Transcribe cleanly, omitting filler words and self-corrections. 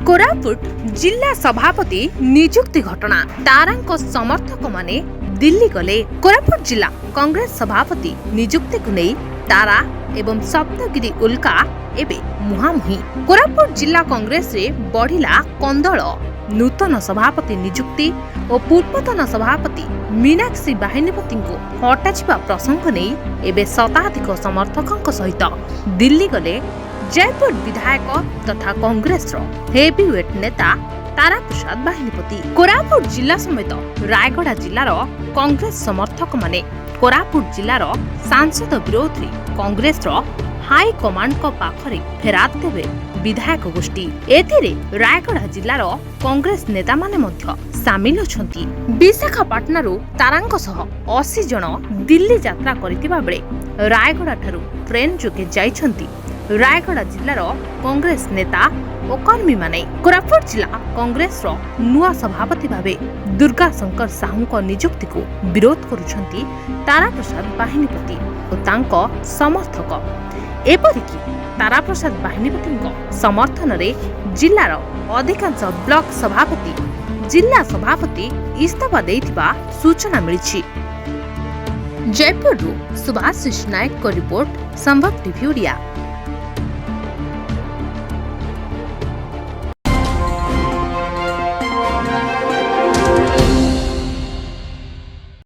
कोरापुट जिला सभापति नियुक्ति घटना तारांको समर्थक माने दिल्ली गले। कोरापुट जिला कांग्रेस सभापति नियुक्ति को नहीं तारा एवं सप्तगिरी उल्का एबे मुहामुही। कोरापुट जिला कांग्रेस रे बढ़िला कंदल। नूतन सभापति नियुक्ति और पूर्वतन सभापति मीनाक्षी बाहिनीपति को हटाजिबा प्रसंग नहीं एबे शताधिक समर्थकों सहित दिल्ली गले जयपुर विधायक तथा कांग्रेस हेवीवेट नेता तारा प्रसाद बाहिनीपति। कोरापुट जिला समेत रायगढ़ जिलार कांग्रेस समर्थक माने कोरापुट जिलार सांसद विरोध रे कांग्रेस हाई कमांड को पाखरे फेरात देवे विधायक गोष्ठी। एथिरे रायगढ़ जिलार कांग्रेस नेता माने मध्य सामिल अछंती। विशाखापाटनारू तारांक सह 80 जन दिल्ली यात्रा करितिबा बेले रायगढ़ ठारू ट्रेन जोगे जाइछंती रायगढ़ जिलार कांग्रेस नेता और कर्मी माने। कोरापुट जिला कांग्रेस नुआ सभापति भावे दुर्गा शंकर साहू को नियुक्ति को विरोध करुछंती तारा प्रसाद बाहिनीपति और तांको समर्थक। एपरिकी तारा प्रसाद बाहिनीपति समर्थन रे जिलार अधिकांश ब्लॉक सभापति जिला सभापति इस्तीफा देइथिबा सूचना मिलिछि। जयपुर सुभाष नायक को रिपोर्ट संभव टीवी ओडिया।